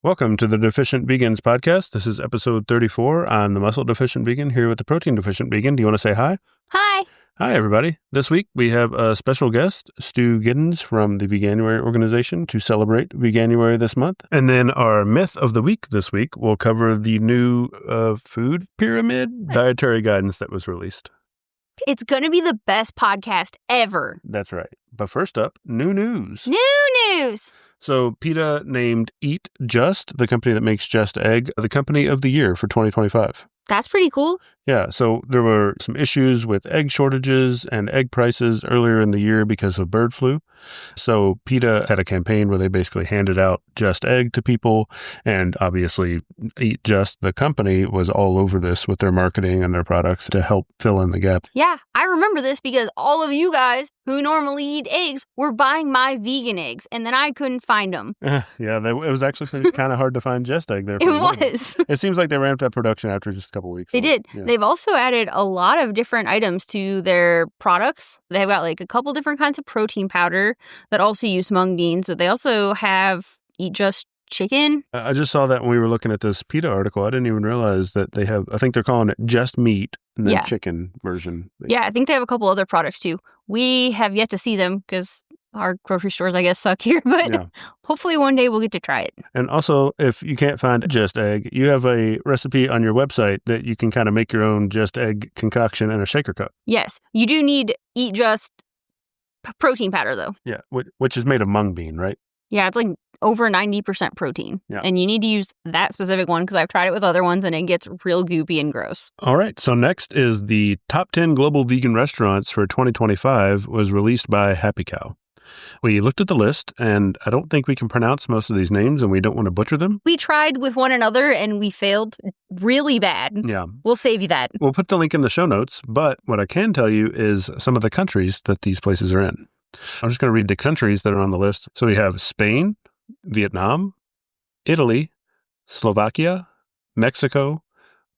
Welcome to the Deficient Vegans podcast. This is episode 34. I'm the Muscle Deficient Vegan here with the Protein Deficient Vegan. Do you want to say hi? Hi. Hi, everybody. This week we have a special guest, Stu Giddens from the Veganuary organization to celebrate Veganuary this month. And then our myth of the week this week will cover the new food pyramid dietary guidance that was released. It's going to be the best podcast ever. That's right. But first up, new news. New news. So PETA named Eat Just, the company that makes Just Egg, the company of the year for 2025. That's pretty cool. Yeah, so there were some issues with egg shortages and egg prices earlier in the year because of bird flu. So PETA had a campaign where they basically handed out Just Egg to people, and obviously Eat Just, the company, was all over this with their marketing and their products to help fill in the gap. Yeah, I remember this because all of you guys who normally eat eggs were buying my vegan eggs, and then I couldn't find them. Yeah, it was actually kind of hard to find Just Egg there. It was. It seems like they ramped up production after just a couple weeks. They did. Yeah. They've also added a lot of different items to their products. They've got like a couple different kinds of protein powder that also use mung beans, but they also have Eat Just chicken. I just saw that when we were looking at this PETA article. I didn't even realize that they have, I think they're calling it Just Meat and then chicken version. Yeah, I think they have a couple other products too. We have yet to see them because our grocery stores, I guess, suck here, but hopefully one day we'll get to try it. And also, if you can't find Just Egg, you have a recipe on your website that you can kind of make your own Just Egg concoction in a shaker cup. Yes, you do need Eat Just protein powder, though. Yeah, which is made of mung bean, right? Yeah, it's like over 90% protein. Yeah. And you need to use that specific one because I've tried it with other ones and it gets real goopy and gross. All right, so next is the top 10 global vegan restaurants for 2025 was released by Happy Cow. We looked at the list, and I don't think we can pronounce most of these names, and we don't want to butcher them. We tried with one another, and we failed really bad. Yeah. We'll save you that. We'll put the link in the show notes, but what I can tell you is some of the countries that these places are in. I'm just going to read the countries that are on the list. So we have Spain, Vietnam, Italy, Slovakia, Mexico,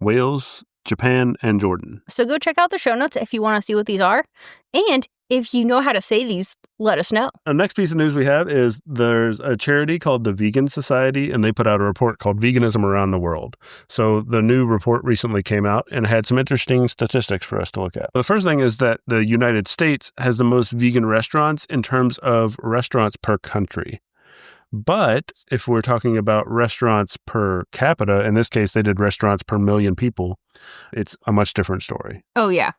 Wales, Japan, and Jordan. So go check out the show notes if you want to see what these are. And if you know how to say these, let us know. The next piece of news we have is there's a charity called the Vegan Society, and they put out a report called Veganism Around the World. So the new report recently came out and had some interesting statistics for us to look at. The first thing is that the United States has the most vegan restaurants in terms of restaurants per country. But if we're talking about restaurants per capita, in this case, they did restaurants per million people, it's a much different story. Oh, yeah.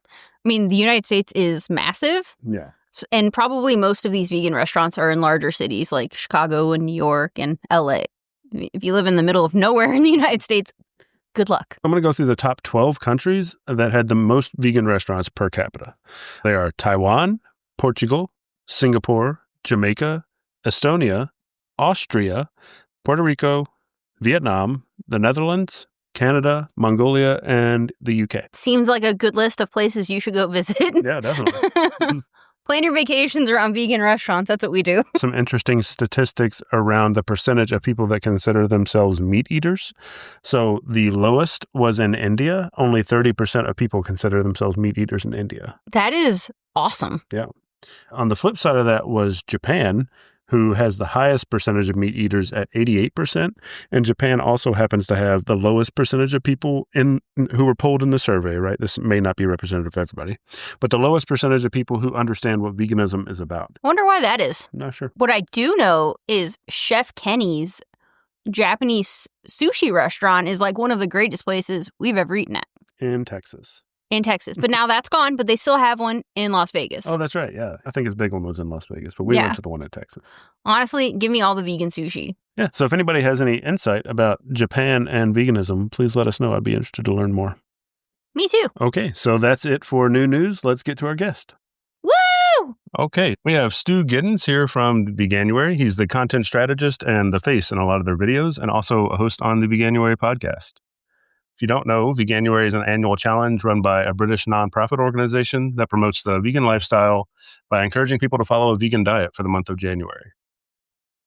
I mean, the United States is massive. Yeah. And probably most of these vegan restaurants are in larger cities like Chicago and New York and LA. If you live in the middle of nowhere in the United States, good luck. I'm going to go through the top 12 countries that had the most vegan restaurants per capita. They are Taiwan, Portugal, Singapore, Jamaica, Estonia, Austria, Puerto Rico, Vietnam, the Netherlands, Canada, Mongolia, and the UK. Seems like a good list of places you should go visit. Yeah, definitely. Plan your vacations around vegan restaurants. That's what we do. Some interesting statistics around the percentage of people that consider themselves meat eaters. So the lowest was in India. Only 30% of people consider themselves meat eaters in India. That is awesome. Yeah. On the flip side of that was Japan, who has the highest percentage of meat eaters at 88%. And Japan also happens to have the lowest percentage of people who were polled in the survey, right? This may not be representative of everybody, but the lowest percentage of people who understand what veganism is about. I wonder why that is. Not sure. What I do know is Chef Kenny's Japanese sushi restaurant is like one of the greatest places we've ever eaten at. In Texas. But now that's gone, but they still have one in Las Vegas. Oh, that's right. Yeah. I think his big one was in Las Vegas, but we went to the one in Texas. Honestly, give me all the vegan sushi. Yeah. So if anybody has any insight about Japan and veganism, please let us know. I'd be interested to learn more. Me too. Okay. So that's it for new news. Let's get to our guest. Woo! Okay. We have Stu Giddens here from Veganuary. He's the content strategist and the face in a lot of their videos and also a host on the Veganuary podcast. If you don't know, Veganuary is an annual challenge run by a British nonprofit organization that promotes the vegan lifestyle by encouraging people to follow a vegan diet for the month of January.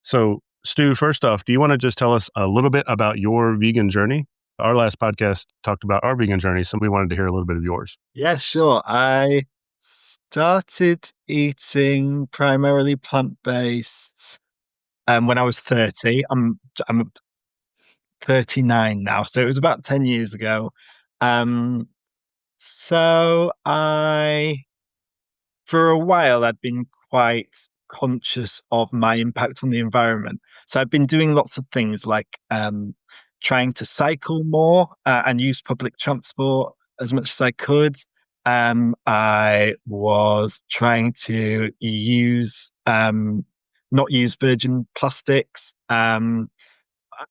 So, Stu, first off, do you want to just tell us a little bit about your vegan journey? Our last podcast talked about our vegan journey, so we wanted to hear a little bit of yours. Yeah, sure. I started eating primarily plant-based when I was 30. I'm 39 now, so it was about 10 years ago. So for a while, I'd been quite conscious of my impact on the environment. So I've been doing lots of things like trying to cycle more and use public transport as much as I could. I was trying to not use virgin plastics.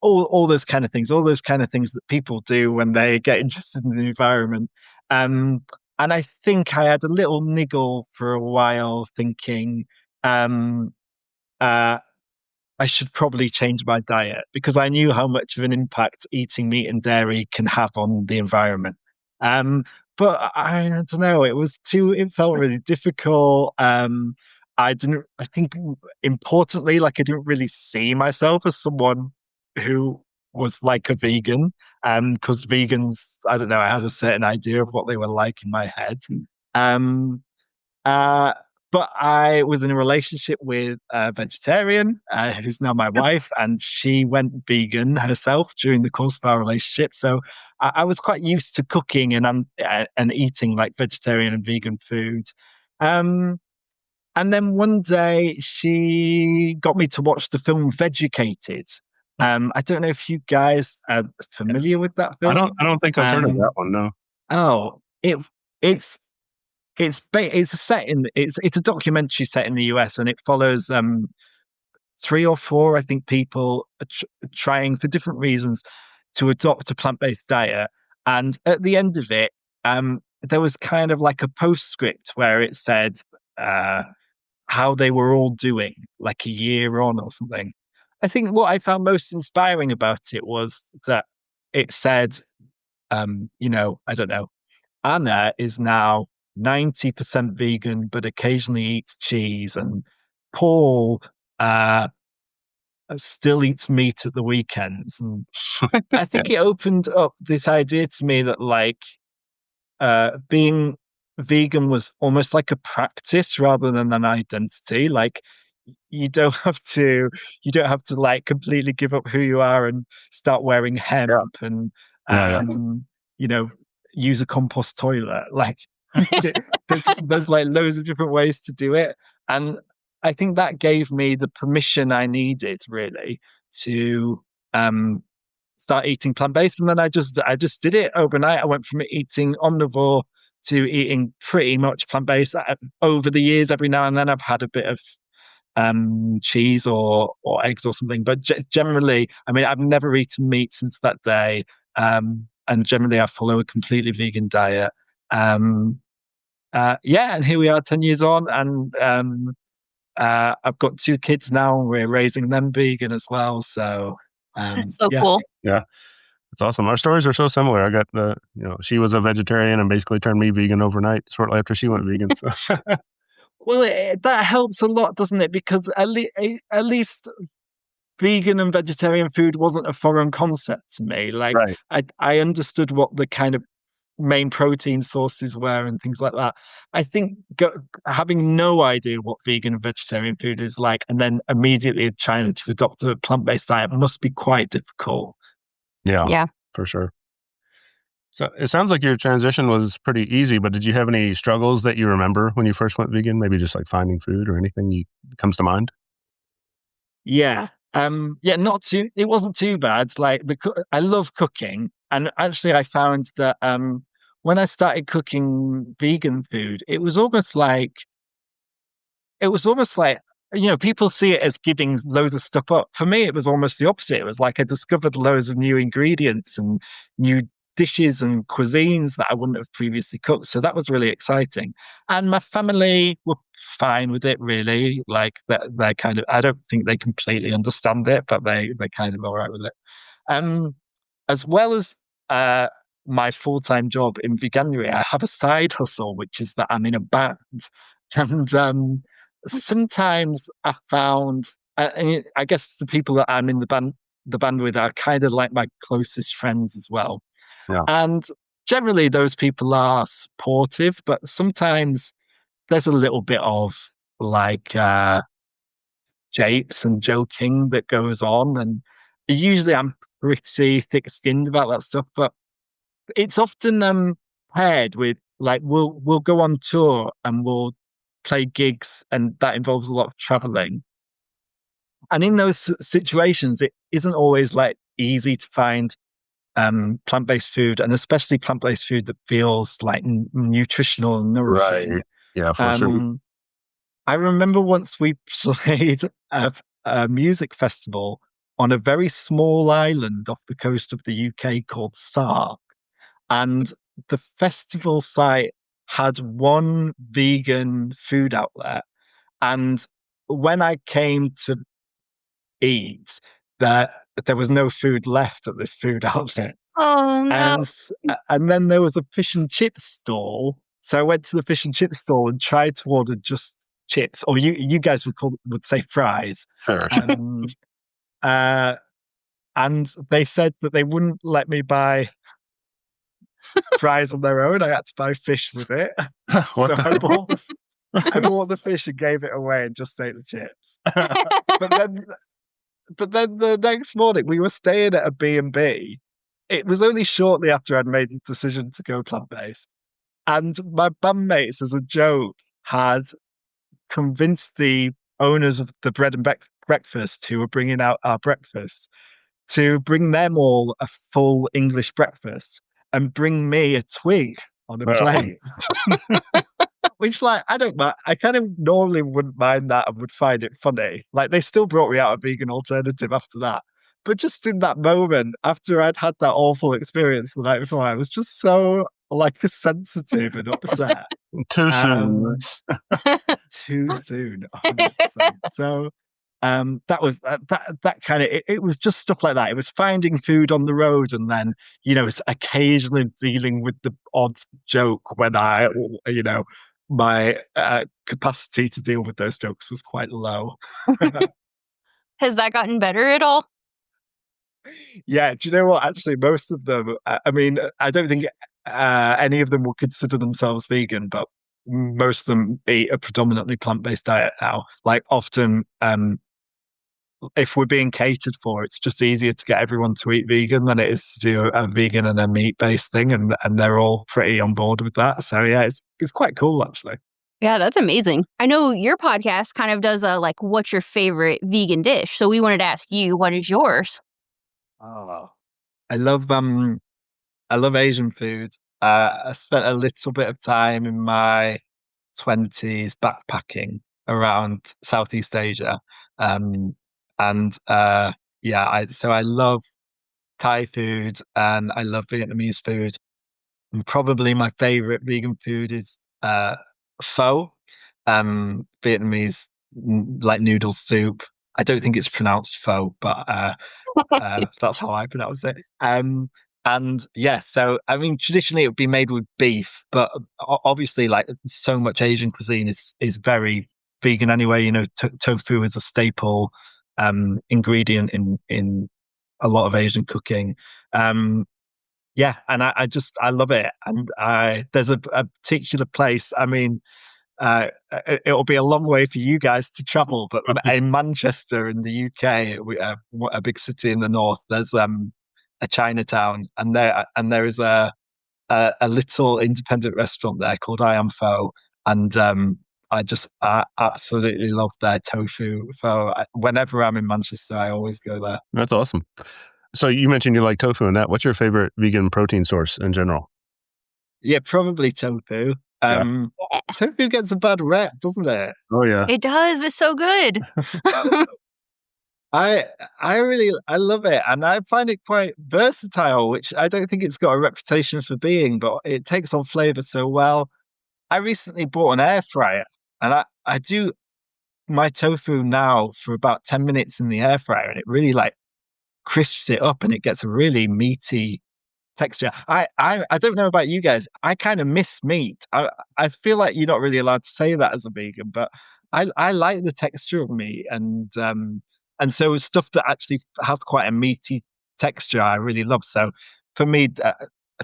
All those kind of things, all those kind of things that people do when they get interested in the environment. Um, and I think I had a little niggle for a while, thinking um, uh, I should probably change my diet because I knew how much of an impact eating meat and dairy can have on the environment. Um, but I don't know, it felt really difficult. I think importantly, like I didn't really see myself as someone who was like a vegan. Because vegans, I don't know, I had a certain idea of what they were like in my head. Um, uh, but I was in a relationship with a vegetarian who's now my wife, and she went vegan herself during the course of our relationship. So I was quite used to cooking and eating like vegetarian and vegan food. Um, and then one day she got me to watch the film Vegucated. I don't know if you guys are familiar with that film. I don't think I've heard of that one. No. Oh, it's it's a documentary set in the US, and it follows three or four, I think, people are trying for different reasons to adopt a plant-based diet. And at the end of it, there was kind of like a postscript where it said how they were all doing, like a year on or something. I think what I found most inspiring about it was that it said, I don't know, Anna is now 90% vegan, but occasionally eats cheese. And Paul uh, still eats meat at the weekends. And I think it opened up this idea to me that, like, being vegan was almost like a practice rather than an identity. Like, you don't have to like completely give up who you are and start wearing hemp and Yeah. you know use a compost toilet. Like, there's like loads of different ways to do it, and I think that gave me the permission I needed, really, to start eating plant-based. And then I just did it overnight. I went from eating omnivore to eating pretty much plant-based. Over the years, every now and then I've had a bit of cheese or eggs or something. But generally, I mean, I've never eaten meat since that day. And generally, I follow a completely vegan diet. And here we are 10 years on. And I've got two kids now, and we're raising them vegan as well. So That's so cool. Yeah. It's awesome. Our stories are so similar. I got she was a vegetarian and basically turned me vegan overnight shortly after she went vegan. So. Well, that helps a lot, doesn't it? Because at least vegan and vegetarian food wasn't a foreign concept to me. Like, right. I understood what the kind of main protein sources were and things like that. I think having no idea what vegan and vegetarian food is like, and then immediately trying to adopt a plant-based diet must be quite difficult. Yeah. For sure. So it sounds like your transition was pretty easy, but did you have any struggles that you remember when you first went vegan? Maybe just like finding food or anything comes to mind? Yeah. Not too, it wasn't too bad. Like, I love cooking. And actually I found that when I started cooking vegan food, it was almost like people see it as giving loads of stuff up. For me, it was almost the opposite. It was like I discovered loads of new ingredients and new dishes and cuisines that I wouldn't have previously cooked. So that was really exciting. And my family were fine with it, really. Like, they're kind of, I don't think they completely understand it, but they're kind of all right with it. As well as my full-time job in Veganuary, I have a side hustle, which is that I'm in a band. And sometimes I found, I guess the people that I'm in the band with are kind of like my closest friends as well. Yeah. And generally those people are supportive, but sometimes there's a little bit of like japes and joking that goes on. And usually I'm pretty thick-skinned about that stuff, but it's often paired with like we'll go on tour and we'll play gigs, and that involves a lot of traveling. And in those situations, it isn't always like easy to find plant-based food, and especially plant-based food that feels like nutritional and nourishing. Right. Yeah, for sure. I remember once we played a music festival on a very small island off the coast of the UK called Sark, and the festival site had one vegan food outlet. And when I came to eat, there was no food left at this food outlet. Oh no. And then there was a fish and chips stall. So I went to the fish and chips stall and tried to order just chips, or you guys would say fries. Sure. And they said that they wouldn't let me buy fries on their own. I had to buy fish with it. So I bought the fish and gave it away and just ate the chips. But then the next morning we were staying at a B&B. It was only shortly after I'd made the decision to go plant-based. And my bandmates, as a joke, had convinced the owners of the bread and breakfast who were bringing out our breakfast to bring them all a full English breakfast and bring me a twig on a plate. Which, like, I don't mind. I kind of normally wouldn't mind that and would find it funny. Like, they still brought me out a vegan alternative after that. But just in that moment, after I'd had that awful experience the night before, I was just so, like, sensitive and upset. Too soon. Too soon, 100%. So that was that kind of it was just stuff like that. It was finding food on the road, and then it's occasionally dealing with the odd joke when my capacity to deal with those jokes was quite low. Has that gotten better at all? Yeah, do you know what? Actually, most of them. I mean, I don't think any of them will consider themselves vegan, but most of them eat a predominantly plant-based diet now. Like, often, if we're being catered for, it's just easier to get everyone to eat vegan than it is to do a vegan and a meat-based thing, and they're all pretty on board with that. So yeah, it's quite cool, actually. Yeah, that's amazing. I know your podcast kind of does a like, what's your favorite vegan dish? So we wanted to ask you, what is yours? Oh, I love Asian food. I spent a little bit of time in my 20s backpacking around Southeast Asia. So I love Thai food and I love Vietnamese food. And probably my favorite vegan food is pho, Vietnamese like noodle soup. I don't think it's pronounced pho, but that's how I pronounce it. And yeah, so I mean, traditionally it would be made with beef, but obviously, like so much Asian cuisine is very vegan anyway. Tofu is a staple ingredient in a lot of Asian cooking. Yeah, and I love it. And there's a particular place. I mean, it'll be a long way for you guys to travel, but in Manchester in the UK, a big city in the north, there's a Chinatown, and there is a little independent restaurant there called I Am Pho, and I absolutely love their tofu pho. Whenever I'm in Manchester, I always go there. That's awesome. So you mentioned you like tofu and that. What's your favorite vegan protein source in general? Yeah, probably tofu. Tofu gets a bad rep, doesn't it? Oh yeah, it does. It's so good. I love it, and I find it quite versatile, which I don't think it's got a reputation for being, but it takes on flavor so well. I recently bought an air fryer, and I do my tofu now for about 10 minutes in the air fryer, and it really like crisps it up and it gets a really meaty texture. I don't know about you guys. I kind of miss meat. I feel like you're not really allowed to say that as a vegan, but I like the texture of meat, and so stuff that actually has quite a meaty texture I really love. So for me, a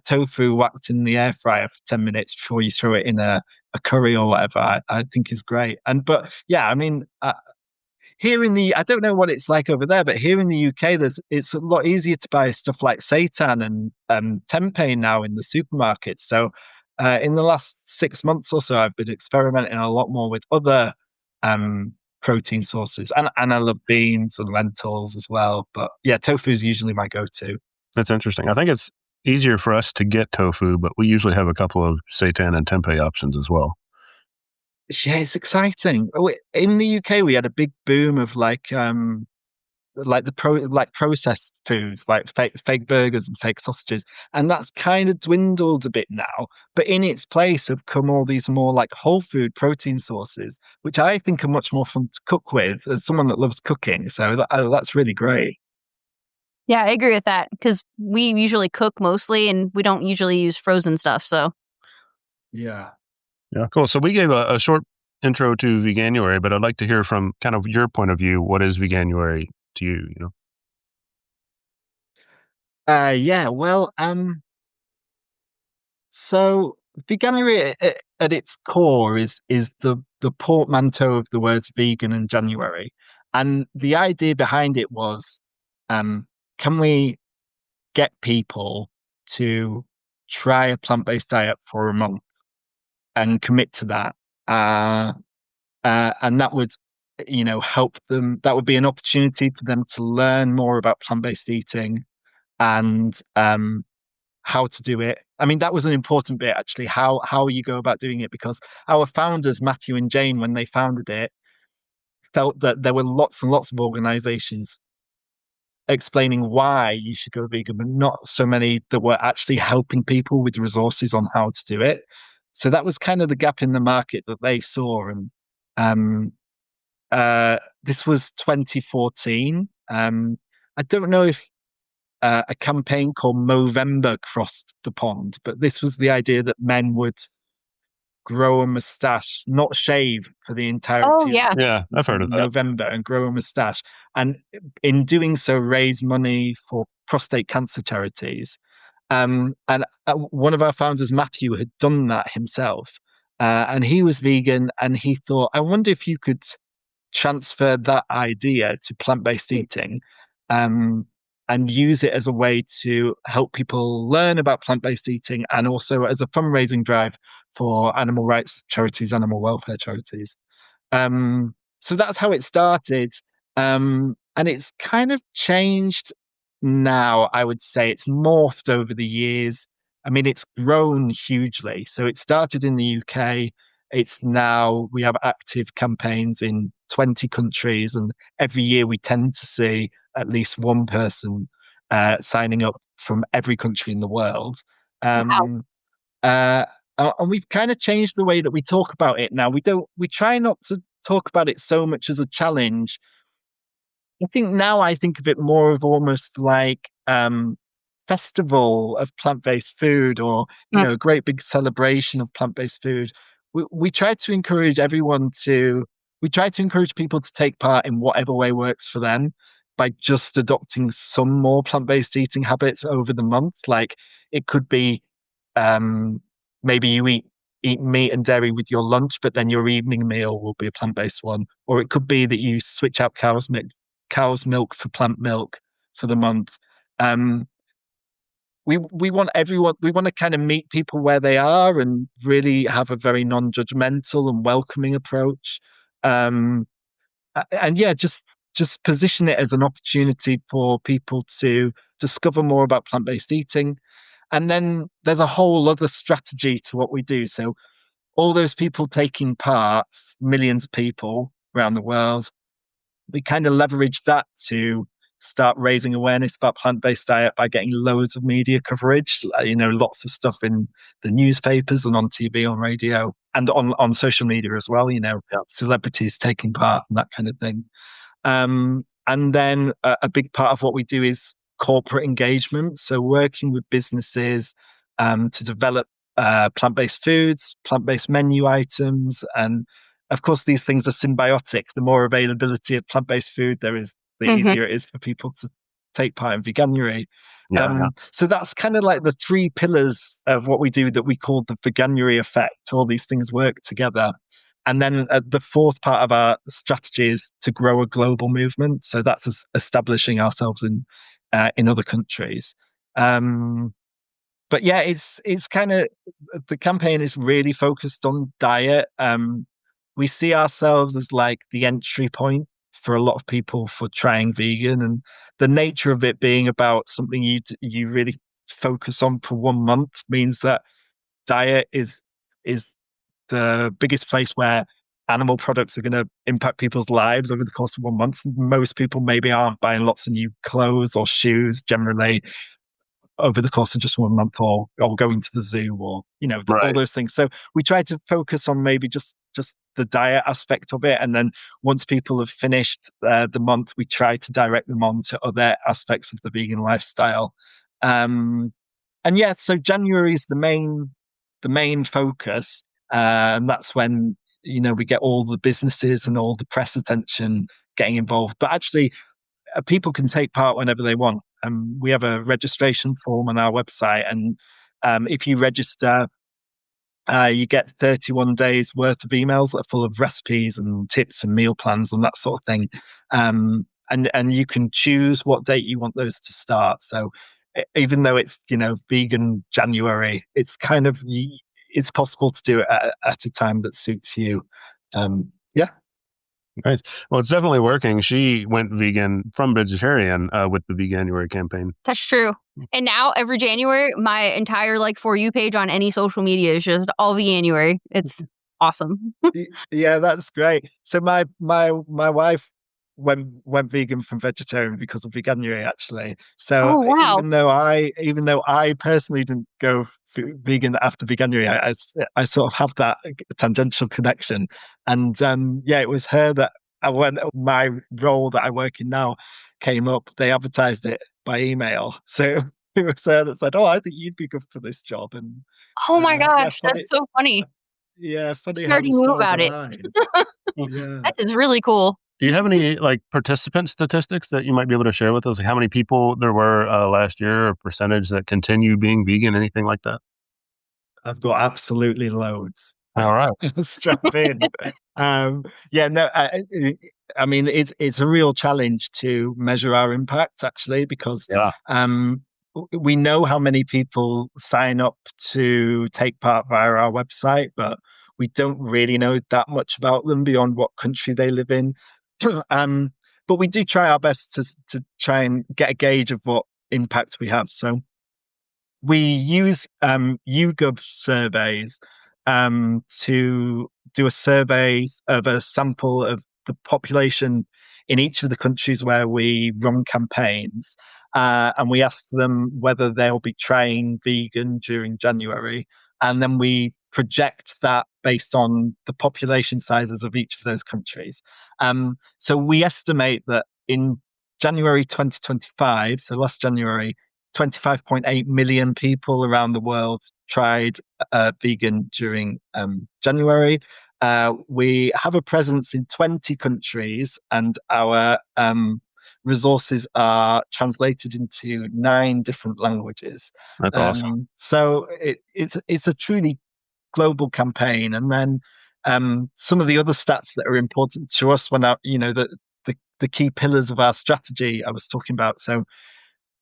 tofu whacked in the air fryer for 10 minutes before you throw it in a curry or whatever, I think is great. But yeah, I mean, here in the, I don't know what it's like over there, but here in the UK, it's a lot easier to buy stuff like seitan and tempeh now in the supermarkets. So in the last 6 months or so, I've been experimenting a lot more with other protein sources, and I love beans and lentils as well. But yeah, tofu is usually my go-to. That's interesting. I think it's easier for us to get tofu, but we usually have a couple of seitan and tempeh options as well. Yeah, it's exciting. In the UK, we had a big boom of like processed foods, like fake burgers and fake sausages, and that's kind of dwindled a bit now. But in its place have come all these more like whole food protein sources, which I think are much more fun to cook with as someone that loves cooking. So that's really great. Yeah, I agree with that because we usually cook mostly and we don't usually use frozen stuff. So Yeah. Yeah, cool. So we gave a short intro to Veganuary, but I'd like to hear from kind of your point of view. What is Veganuary to you? Yeah. Well, so Veganuary at its core is the portmanteau of the words vegan and January, and the idea behind it was, can we get people to try a plant-based diet for a month and commit to that, and that would, help them. That would be an opportunity for them to learn more about plant-based eating and how to do it. I mean, that was an important bit, actually, how you go about doing it, because our founders, Matthew and Jane, when they founded it, felt that there were lots and lots of organizations explaining why you should go vegan, but not so many that were actually helping people with resources on how to do it. So that was kind of the gap in the market that they saw. And this was 2014. I don't know if a campaign called Movember crossed the pond, but this was the idea that men would grow a mustache, not shave for the entirety of Yeah, I've heard of that. November, and grow a mustache. And in doing so, raise money for prostate cancer charities. And one of our founders, Matthew, had done that himself. And he was vegan, and he thought, I wonder if you could transfer that idea to plant-based eating, and use it as a way to help people learn about plant-based eating, and also as a fundraising drive for animal rights charities, animal welfare charities. So that's how it started. And it's kind of changed now, I would say. It's morphed over the years. I mean, it's grown hugely. So it started in the UK. It's now, we have active campaigns in 20 countries, and every year we tend to see at least one person signing up from every country in the world. wow. And we've kind of changed the way that we talk about it now. We try not to talk about it so much as a challenge. I think now I think of it more of almost like festival of plant-based food, or a great big celebration of plant-based food. We try to encourage people to take part in whatever way works for them, by just adopting some more plant-based eating habits over the month. Like, it could be maybe you eat meat and dairy with your lunch, but then your evening meal will be a plant-based one. Or it could be that you switch out cow's milk for plant milk for the month. We want everyone. We want to kind of meet people where they are and really have a very non-judgmental and welcoming approach. And yeah, just position it as an opportunity for people to discover more about plant-based eating. And then there's a whole other strategy to what we do. So all those people taking part, millions of people around the world, we kind of leverage that to start raising awareness about plant-based diet by getting loads of media coverage, lots of stuff in the newspapers and on TV, on radio, and on social media as well, celebrities taking part and that kind of thing. And then a big part of what we do is corporate engagement. So working with businesses to develop plant-based foods, plant-based menu items. And of course, these things are symbiotic. The more availability of plant-based food there is, the easier it is for people to take part in Veganuary. So that's kind of like the three pillars of what we do that we call the Veganuary Effect. All these things work together. And then the fourth part of our strategy is to grow a global movement. So that's establishing ourselves in other countries. But yeah, it's kind of, the campaign is really focused on diet. We see ourselves as like the entry point for a lot of people for trying vegan, and the nature of it being about something you really focus on for 1 month means that diet is the biggest place where animal products are going to impact people's lives over the course of 1 month. Most people maybe aren't buying lots of new clothes or shoes generally over the course of just 1 month, or going to the zoo, or all those things. So we try to focus on maybe just the diet aspect of it, and then once people have finished the month, we try to direct them on to other aspects of the vegan lifestyle. And yeah, so January is the main focus, and that's when we get all the businesses and all the press attention getting involved. But actually, people can take part whenever they want. We have a registration form on our website, and if you register, you get 31 days worth of emails that are full of recipes and tips and meal plans and that sort of thing. And you can choose what date you want those to start. So even though it's vegan January, it's kind of it's possible to do it at a time that suits you. Yeah. Nice. Well, it's definitely working. She went vegan from vegetarian with the Veganuary campaign. That's true. And now every January, my entire For You page on any social media is just all Veganuary. It's awesome. Yeah, that's great. So my wife went vegan from vegetarian because of Veganuary, actually. So oh, wow. even though I personally didn't go vegan after Veganuary, I sort of have that tangential connection. And yeah, it was her that when my role that I work in now came up, they advertised it by email. So it was her that said, "Oh, I think you'd be good for this job." And oh my gosh, that's so funny. Yeah, funny She how the already knew stars about it. align. Yeah. That is really cool. Do you have any participant statistics that you might be able to share with us? Like how many people there were last year, or percentage that continue being vegan, anything like that? I've got absolutely loads. All right. Strap in. Yeah, no, I mean, it's a real challenge to measure our impact, actually, because Yeah. we know how many people sign up to take part via our website, but we don't really know that much about them beyond what country they live in. But we do try our best to try and get a gauge of what impact we have. So we use YouGov surveys to do a survey of a sample of the population in each of the countries where we run campaigns, and we ask them whether they'll be trying vegan during January, and then we project that based on the population sizes of each of those countries. So we estimate that in January 2025, so last January, 25.8 million people around the world tried vegan during January. We have a presence in 20 countries, and our resources are translated into 9 different languages. That's awesome. So it's a truly global campaign. And then some of the other stats that are important to us when the key pillars of our strategy I was talking about. So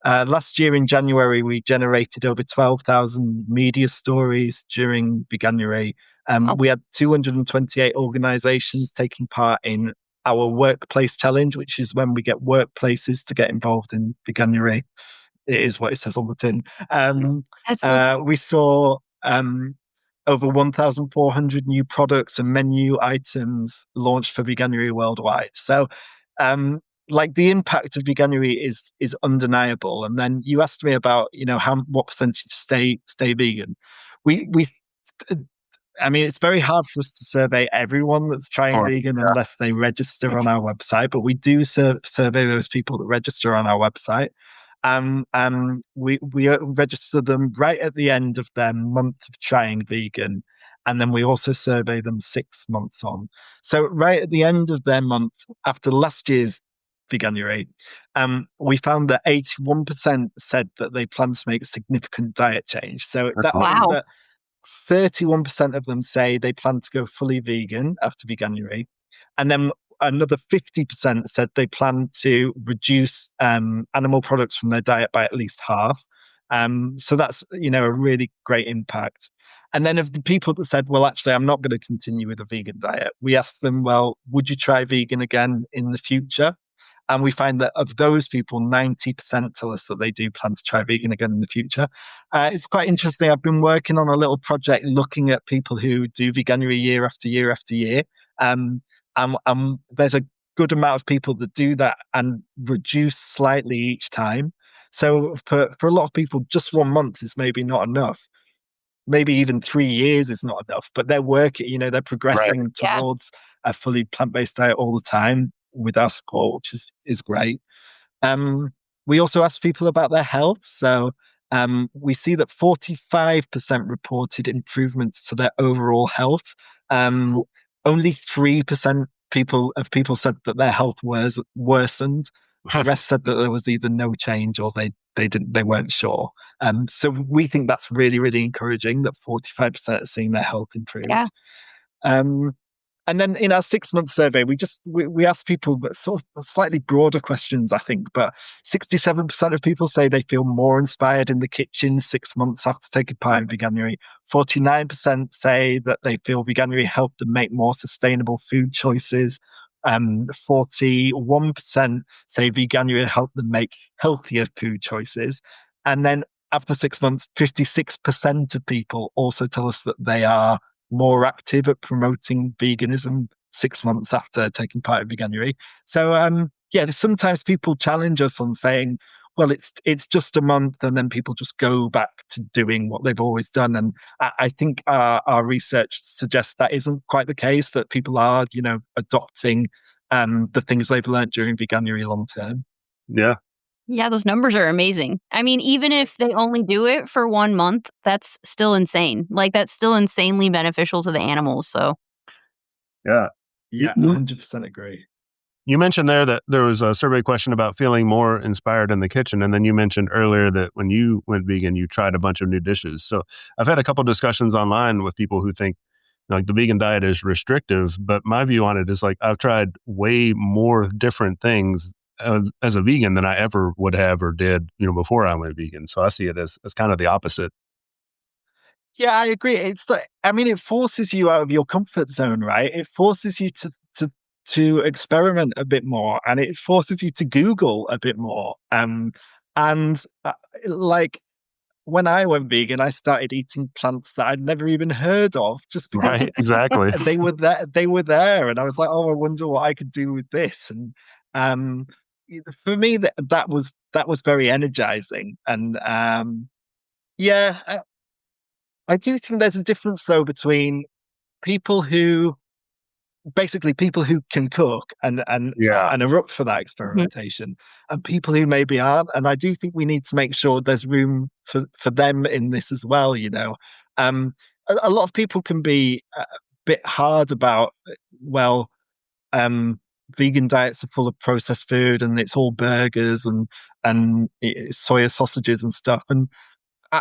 last year in January, we generated over 12,000 media stories during Veganuary. We had 228 organizations taking part in our workplace challenge, which is when we get workplaces to get involved in Veganuary. It is what it says on the tin. That's so cool. We saw over 1,400 new products and menu items launched for Veganuary worldwide. So the impact of Veganuary is undeniable. And then you asked me about what percentage stay vegan. I mean, it's very hard for us to survey everyone that's trying vegan unless they register on our website. But we do survey those people that register on our website. We register them right at the end of their month of trying vegan, and then we also survey them 6 months on. So right at the end of their month, after last year's Veganuary, we found that 81% said that they plan to make significant diet change. So that means that 31% of them say they plan to go fully vegan after Veganuary. And then another 50% said they plan to reduce animal products from their diet by at least half. So that's, a really great impact. And then of the people that said, well, actually, I'm not going to continue with a vegan diet, we asked them, well, would you try vegan again in the future? And we find that of those people, 90% tell us that they do plan to try vegan again in the future. It's quite interesting. I've been working on a little project looking at people who do Veganuary year after year after year. There's a good amount of people that do that and reduce slightly each time. So for a lot of people, just 1 month is maybe not enough. Maybe even 3 years is not enough, but they're working, they're progressing towards a fully plant-based diet all the time with our support, which is great. We also asked people about their health. So we see that 45% reported improvements to their overall health. Only 3% people said that their health was worsened. The rest said that there was either no change or they weren't sure. So we think that's really, really encouraging that 45% are seeing their health improved. Yeah. And then in our 6-month survey, we asked people sort of slightly broader questions, I think, but 67% of people say they feel more inspired in the kitchen 6 months after taking part in Veganuary. 49% say that they feel Veganuary helped them make more sustainable food choices. 41% say Veganuary helped them make healthier food choices. And then after 6 months, 56% of people also tell us that they are more active at promoting veganism 6 months after taking part in Veganuary. So sometimes people challenge us on saying, well, it's just a month, and then people just go back to doing what they've always done. And I think our research suggests that isn't quite the case, that people are, adopting the things they've learned during Veganuary long term. Yeah. Yeah, those numbers are amazing. I mean, even if they only do it for 1 month, that's still insane. Like, that's still insanely beneficial to the animals. So, Yeah. Yeah, 100% agree. You mentioned there that there was a survey question about feeling more inspired in the kitchen. And then you mentioned earlier that when you went vegan, you tried a bunch of new dishes. So I've had a couple discussions online with people who think like the vegan diet is restrictive, but my view on it is like I've tried way more different things as a vegan than I ever would have or did, before I went vegan. So I see it as kind of the opposite. Yeah, I agree. It forces you out of your comfort zone, right? It forces you to experiment a bit more, and it forces you to Google a bit more. Like when I went vegan, I started eating plants that I'd never even heard of, just because Right, exactly. they were there. They were there, and I was like, "Oh, I wonder what I could do with this." And for me, that was very energizing. And I do think there's a difference though between people who people who can cook and Yeah, are up for that experimentation, and people who maybe aren't. And I do think we need to make sure there's room for them in this as well. A lot of people can be a bit hard about, well, vegan diets are full of processed food and it's all burgers and soya sausages and stuff. And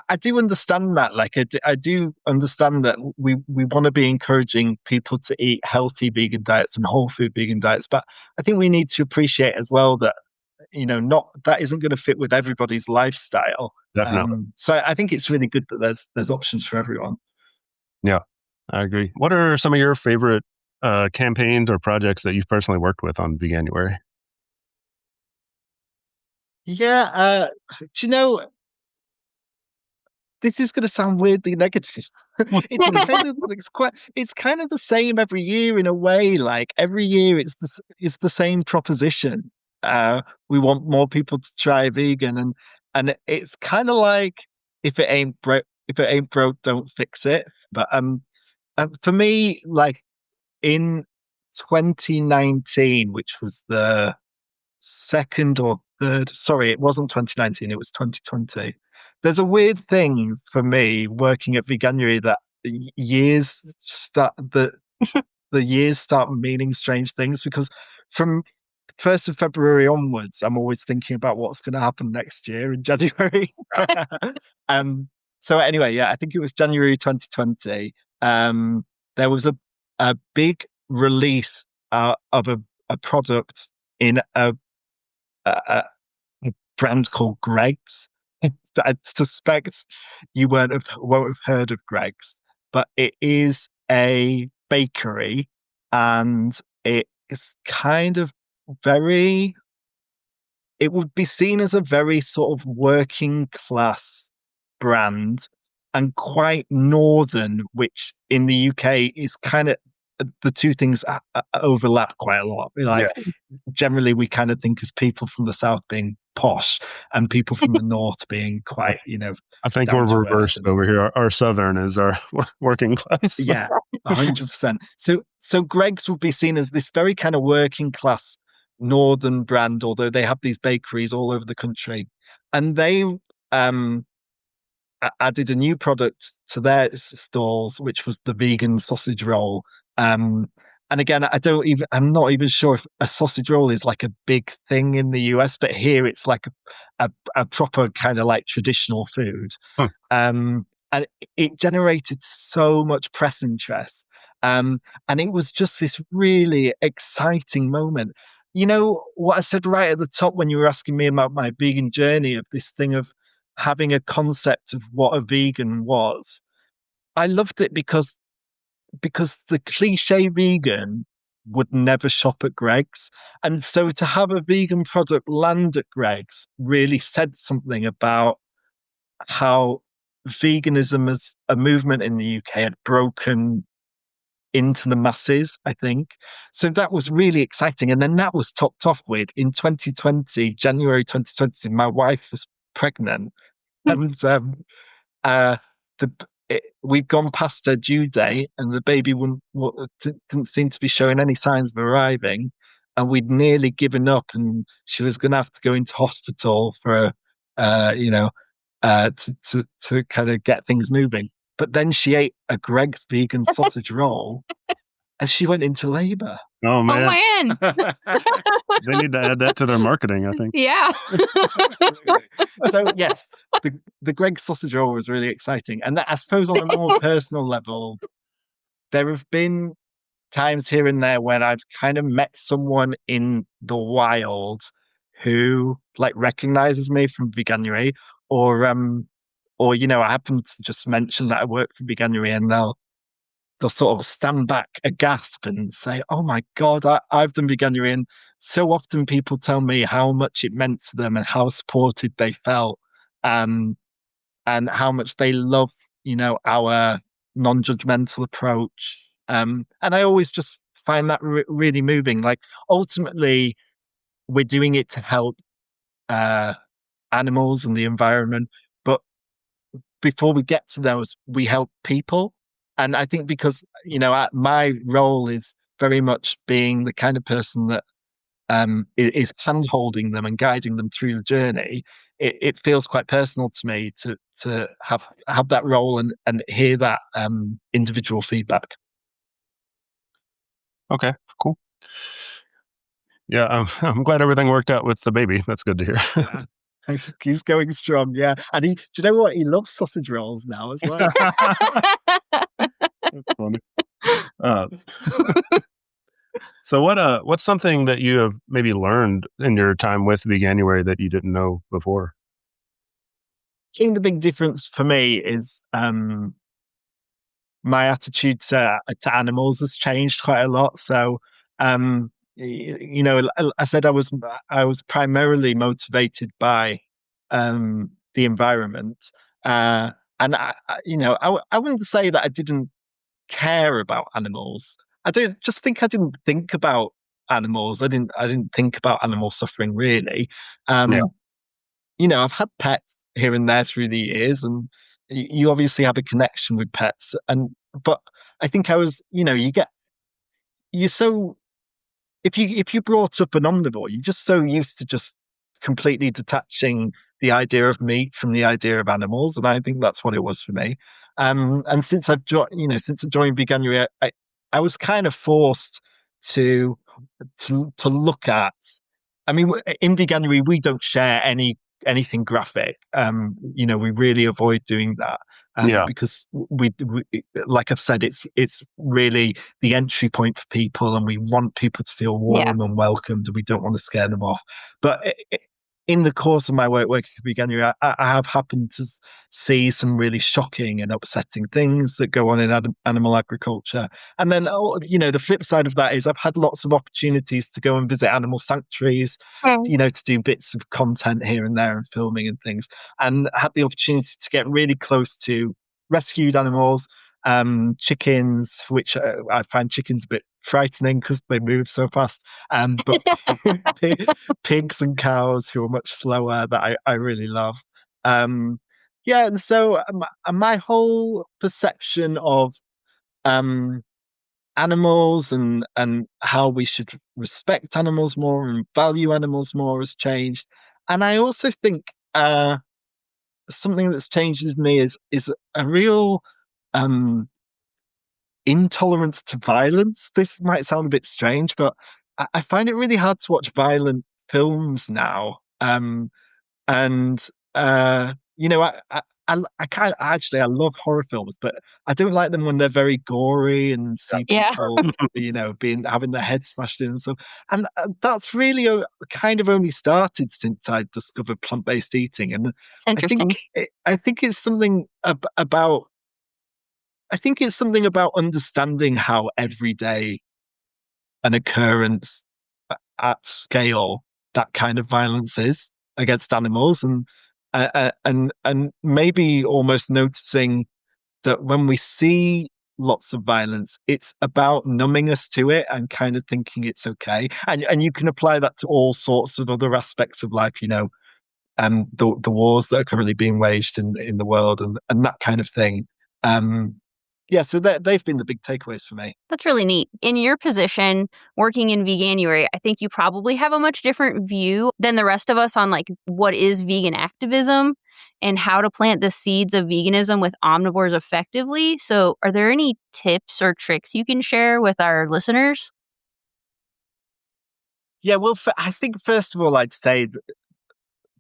I do understand that. Like, I do understand that we want to be encouraging people to eat healthy vegan diets and whole food vegan diets. But I think we need to appreciate as well that, not that isn't going to fit with everybody's lifestyle. definitely. So I think it's really good that there's options for everyone. Yeah, I agree. What are some of your favorite campaigns or projects that you've personally worked with on Veganuary? Yeah. Do you know, this is going to sound weirdly negative. It's kind of the same every year in a way. Like every year, it's the same proposition. We want more people to try vegan, and it's kind of like if it ain't broke, don't fix it. But for me, like in 2019, which was the second or third. Sorry, it wasn't 2019. It was 2020. There's a weird thing for me working at Veganuary that years start the years start meaning strange things, because from 1st of February onwards, I'm always thinking about what's going to happen next year in January. So anyway, yeah, I think it was January 2020. There was a big release of a product in a brand called Greggs. I suspect you won't have heard of Greggs, but it is a bakery, and it is kind of very. It would be seen as a very sort of working class brand and quite northern, which in the UK is kind of the two things overlap quite a lot. Like generally, we kind of think of people from the south being posh and people from the north being quite, I think down we're to earth reversed and- over here. Our southern is our working class. Yeah, 100%. So Greggs would be seen as this very kind of working class northern brand, although they have these bakeries all over the country, and they added a new product to their stalls, which was the vegan sausage roll. And again, I'm not even sure if a sausage roll is like a big thing in the US, but here it's like a proper kind of like traditional food. Huh. And it generated so much press interest. And it was just this really exciting moment. You know what I said right at the top when you were asking me about my vegan journey, of this thing of having a concept of what a vegan was. I loved it because the cliche vegan would never shop at Greggs. And so to have a vegan product land at Greggs really said something about how veganism as a movement in the UK had broken into the masses, I think. So that was really exciting. And then that was topped off with in 2020, January 2020, my wife was pregnant. And uh, we'd gone past her due date, and the baby didn't seem to be showing any signs of arriving. And we'd nearly given up, and she was going to have to go into hospital for, to kind of get things moving. But then she ate a Greggs vegan sausage roll, and she went into labor. Oh Oh man, man. they need to add that to their marketing, I think. Yeah. Absolutely. So yes, the Greggs sausage roll was really exciting, and that, I suppose, on a more personal level, there have been times here and there when I've kind of met someone in the wild who like recognizes me from Veganuary, or I happen to just mention that I work for Veganuary, and they'll sort of stand back aghast and say, "Oh my God, I've done Veganuary." And so often people tell me how much it meant to them and how supported they felt, and how much they love, our non-judgmental approach. And I always just find that really moving. Like, ultimately, we're doing it to help animals and the environment, but before we get to those, we help people. And I think because, my role is very much being the kind of person that is hand holding them and guiding them through the journey. It feels quite personal to me to have that role and hear that individual feedback. Okay, cool. Yeah, I'm glad everything worked out with the baby. That's good to hear. Yeah. I think he's going strong, yeah. And do you know what? He loves sausage rolls now as well. That's funny. So what's something that you have maybe learned in your time with Veganuary that you didn't know before? I think the big difference for me is my attitude to animals has changed quite a lot. So, I said I was primarily motivated by the environment, and I wouldn't say that I didn't care about animals. I don't just think I didn't think about animals. I didn't think about animal suffering really. Yeah. I've had pets here and there through the years, and you obviously have a connection with pets. But I think I was, you're so if you brought up an omnivore, you're just so used to just completely detaching the idea of meat from the idea of animals, and I think that's what it was for me. And since since I joined Veganuary, I was kind of forced to look at. I mean, in Veganuary, we don't share anything graphic. We really avoid doing that. because we, like I've said, it's really the entry point for people, and we want people to feel warm and welcomed, and we don't want to scare them off. But in the course of my work working for Veganuary, I have happened to see some really shocking and upsetting things that go on in animal agriculture. And then, the flip side of that is I've had lots of opportunities to go and visit animal sanctuaries, to do bits of content here and there and filming and things, and had the opportunity to get really close to rescued animals, chickens, which I find chickens a bit frightening because they move so fast, but pigs and cows who are much slower that I really love. And so my whole perception of animals and how we should respect animals more and value animals more has changed. And I also think something that's changed in me is a real intolerance to violence. This might sound a bit strange, but I find it really hard to watch violent films now. And I kind of actually I love horror films, but I don't like them when they're very gory and see people, having their heads smashed in and stuff. And that's really kind of only started since I discovered plant-based eating. And it's interesting. I think it's something about. I think it's something about understanding how everyday an occurrence at scale that kind of violence is against animals, and maybe almost noticing that when we see lots of violence, it's about numbing us to it and kind of thinking it's okay. And you can apply that to all sorts of other aspects of life, the wars that are currently being waged in the world and that kind of thing. So they've been the big takeaways for me. That's really neat. In your position, working in Veganuary, I think you probably have a much different view than the rest of us on what is vegan activism and how to plant the seeds of veganism with omnivores effectively. So are there any tips or tricks you can share with our listeners? Yeah, well, I think first of all, I'd say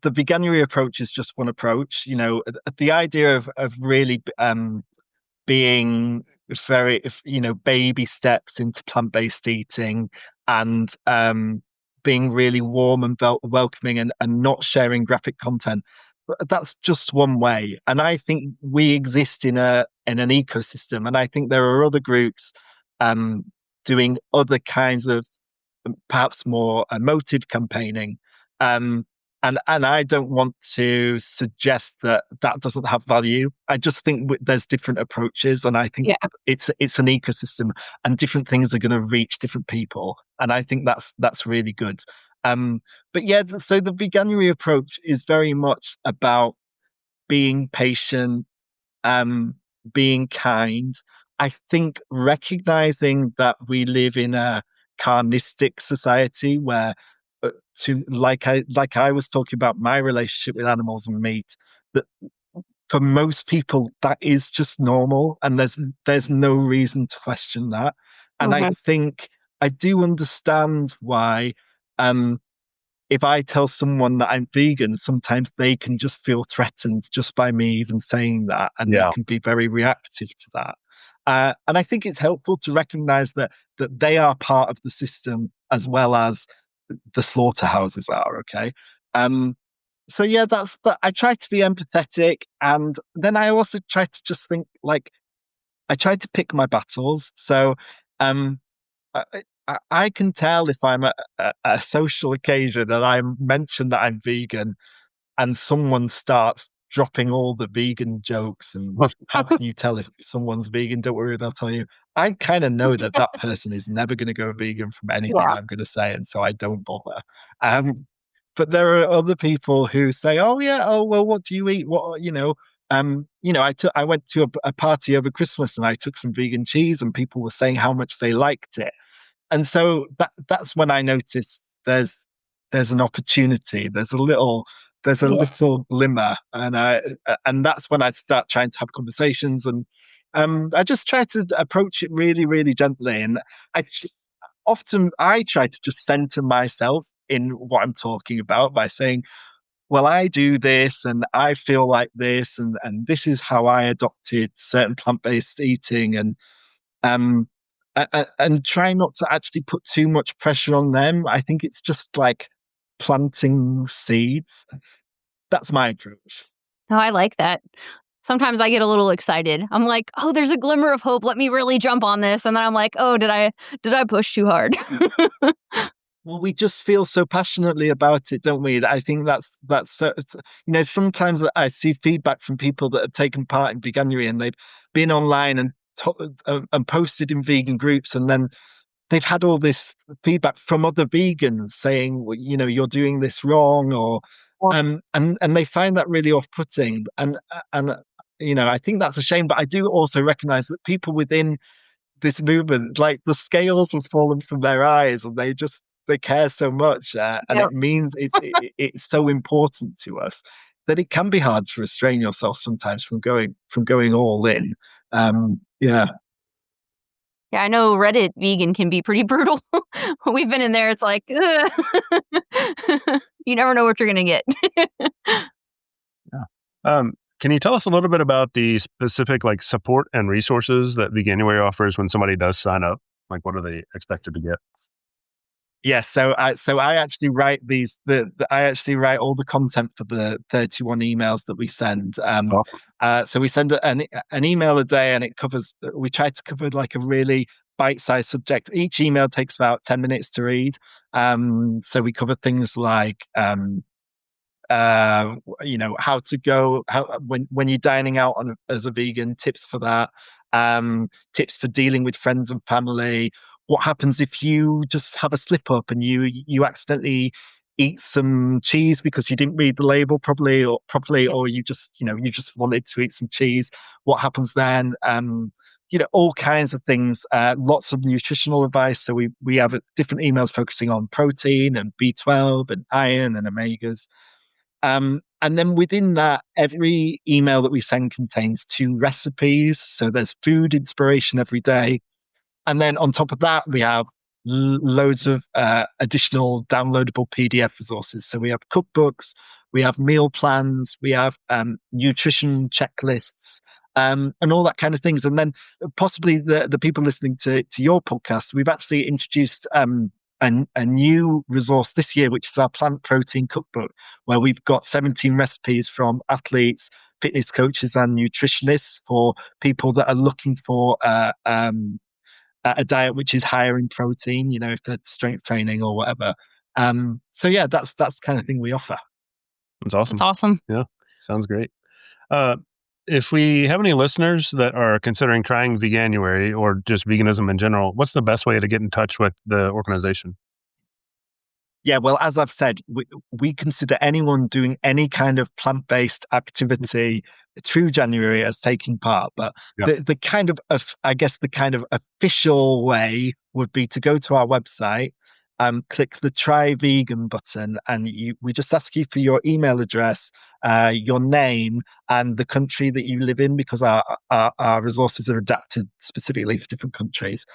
the Veganuary approach is just one approach. The idea of really being very, baby steps into plant-based eating and being really warm and welcoming and not sharing graphic content. That's just one way. And I think we exist in an ecosystem. And I think there are other groups doing other kinds of perhaps more emotive campaigning. And I don't want to suggest that doesn't have value. I just think there's different approaches, and I think it's an ecosystem, and different things are going to reach different people, and I think that's really good. But so the Veganuary approach is very much about being patient, being kind. I think recognizing that we live in a carnistic society where like I was talking about my relationship with animals and meat, that for most people that is just normal, and there's no reason to question that. And I think I do understand why if I tell someone that I'm vegan, sometimes they can just feel threatened just by me even saying that, and they can be very reactive to that. And I think it's helpful to recognize that they are part of the system as well as the slaughterhouses are. Okay. So that's that. I try to be empathetic, and then I also try to just think I try to pick my battles. So I can tell if I'm at a social occasion and I mention that I'm vegan, and someone starts dropping all the vegan jokes and how can you tell if someone's vegan? Don't worry, they'll tell you. I kind of know that person is never going to go vegan from anything I'm going to say, and so I don't bother. But there are other people who say, "Oh well, what do you eat? What I went to a party over Christmas and I took some vegan cheese, and people were saying how much they liked it." And so that's when I noticed there's an opportunity. There's a little glimmer, and that's when I start trying to have conversations, and I just try to approach it really, really gently. And often I try to just center myself in what I'm talking about by saying, well, I do this and I feel like this, and this is how I adopted certain plant-based eating, um, and try not to actually put too much pressure on them. I think it's just like planting seeds. That's my approach. No, I like that. Sometimes I get a little excited. I'm like, oh, there's a glimmer of hope. Let me really jump on this. And then I'm like, oh, did I push too hard? Well, we just feel so passionately about it, don't we? I think that's so, sometimes I see feedback from people that have taken part in Veganuary and they've been online and posted in vegan groups, and then they've had all this feedback from other vegans saying, well, you're doing this wrong, or and they find that really off-putting, and I think that's a shame. But I do also recognize that people within this movement, like the scales have fallen from their eyes, and they care so much, and Yep. it means it's so important to us that it can be hard to restrain yourself sometimes from going all in. Yeah. Yeah, I know Reddit vegan can be pretty brutal. We've been in there. It's like, ugh. You never know what you're going to get. Can you tell us a little bit about the specific support and resources that Veganuary offers when somebody does sign up? Like, what are they expected to get? Yeah, so I actually write I actually write all the content for the 31 emails that we send. Awesome. So we send an email a day, and we try to cover like a really bite-sized subject. Each email takes about 10 minutes to read. So we cover things like how to go when you're dining out as a vegan, tips for that, tips for dealing with friends and family. What happens if you just have a slip up and you accidentally eat some cheese because you didn't read the label properly, or you just wanted to eat some cheese? What happens then? All kinds of things. Lots of nutritional advice. So we have different emails focusing on protein and B12 and iron and omegas. And then within that, every email that we send contains 2 recipes. So there's food inspiration every day. And then on top of that, we have loads of additional downloadable PDF resources. So we have cookbooks, we have meal plans, we have nutrition checklists, and all that kind of things. And then possibly the people listening to your podcast, we've actually introduced a new resource this year, which is our plant protein cookbook, where we've got 17 recipes from athletes, fitness coaches, and nutritionists for people that are looking for a diet which is higher in protein, if they're strength training or whatever. So yeah, that's the kind of thing we offer. That's awesome. That's awesome. Yeah, sounds great. If we have any listeners that are considering trying Veganuary or just veganism in general, what's the best way to get in touch with the organization? Yeah, well, as I've said, we consider anyone doing any kind of plant-based activity through January as taking part. But the kind of I guess the kind of official way would be to go to our website, click the Try Vegan button, and we just ask you for your email address, your name, and the country that you live in, because our resources are adapted specifically for different countries.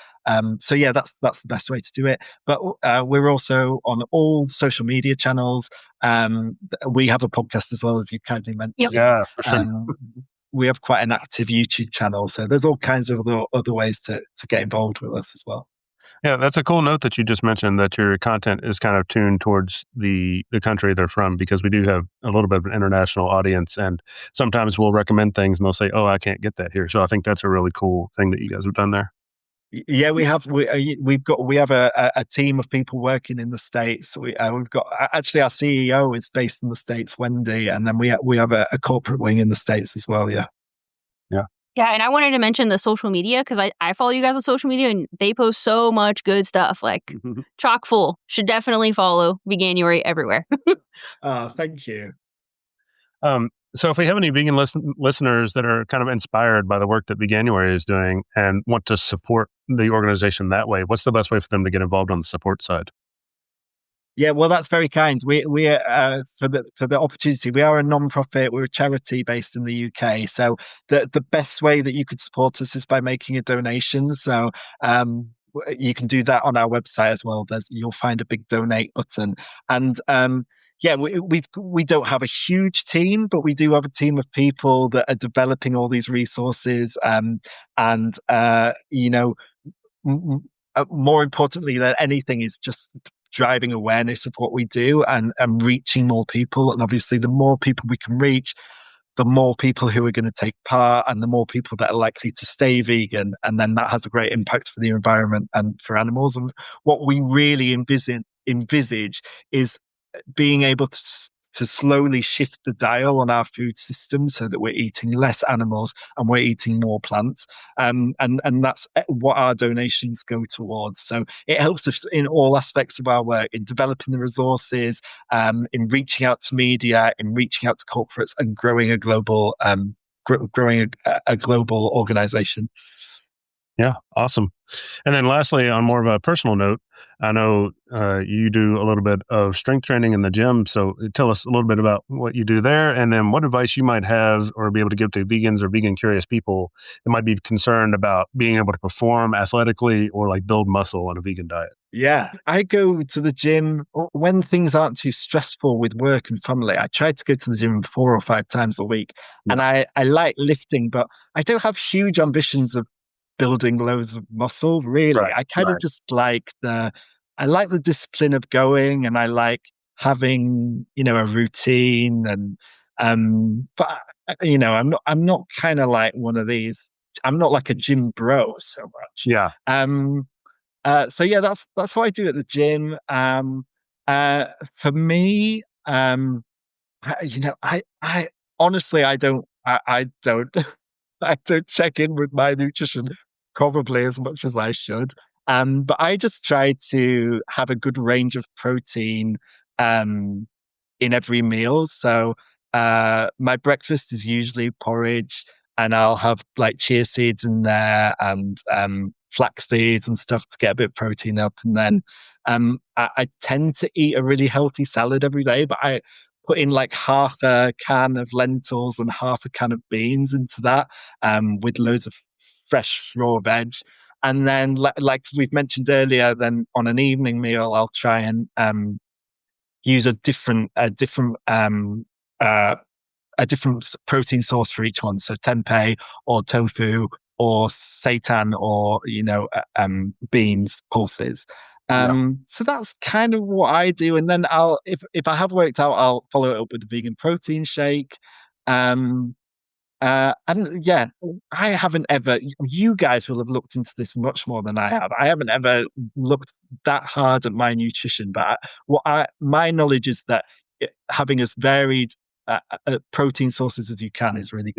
So yeah, that's the best way to do it. But we're also on all social media channels. We have a podcast as well, as you kindly mentioned. Yep. Yeah, for sure. We have quite an active YouTube channel, so there's all kinds of other ways to get involved with us as well. Yeah, that's a cool note that you just mentioned, that your content is kind of tuned towards the country they're from, because we do have a little bit of an international audience, and sometimes we'll recommend things and they'll say, oh, I can't get that here. So I think that's a really cool thing that you guys have done there. Yeah, we have a team of people working in the States. We've got actually our CEO is based in the States, Wendy, and then we have a corporate wing in the States as well. Yeah. Yeah, and I wanted to mention the social media, because I follow you guys on social media, and they post so much good stuff, like chock full. Should definitely follow Veganuary everywhere. Thank you. So if we have any vegan listeners that are kind of inspired by the work that Veganuary is doing and want to support the organization that way, what's the best way for them to get involved on the support side? Yeah, well, that's very kind. We for the opportunity. We are a non-profit. We're a charity based in the UK. So the best way that you could support us is by making a donation. So you can do that on our website as well. You'll find a big donate button, and yeah, we don't have a huge team, but we do have a team of people that are developing all these resources. And more importantly than anything is just driving awareness of what we do and reaching more people. And obviously, the more people we can reach, the more people who are going to take part and the more people that are likely to stay vegan. And then that has a great impact for the environment and for animals. And what we really envisage is being able to slowly shift the dial on our food system so that we're eating less animals and we're eating more plants. And that's what our donations go towards. So it helps us in all aspects of our work, in developing the resources, in reaching out to media, in reaching out to corporates, and growing a global a global organization. Yeah, awesome. And then lastly, on more of a personal note, I know you do a little bit of strength training in the gym. So tell us a little bit about what you do there, and then what advice you might have or be able to give to vegans or vegan curious people that might be concerned about being able to perform athletically or like build muscle on a vegan diet. Yeah, I go to the gym when things aren't too stressful with work and family. I try to go to the gym 4 or 5 times a week. Yeah. And I like lifting, but I don't have huge ambitions of building loads of muscle, really. Right, I kind of just like I like the discipline of going, and I like having, a routine. And but I'm not kind of like one of these. I'm not like a gym bro so much. Yeah. So yeah, that's what I do at the gym. For me, I honestly, I don't, I don't check in with my nutrition probably as much as I should. But I just try to have a good range of protein, in every meal. So, my breakfast is usually porridge, and I'll have like chia seeds in there and flax seeds and stuff to get a bit of protein up. And then I tend to eat a really healthy salad every day, but I put in like half a can of lentils and half a can of beans into that, with loads of fresh raw veg. And then, like we've mentioned earlier, then on an evening meal, I'll try and use a different protein source for each one. So tempeh or tofu or seitan or beans pulses. So that's kind of what I do. And then if I have worked out, I'll follow it up with a vegan protein shake. And yeah, I haven't ever. You guys will have looked into this much more than I have. I haven't ever looked that hard at my nutrition, but my knowledge is that having as varied protein sources as you can is really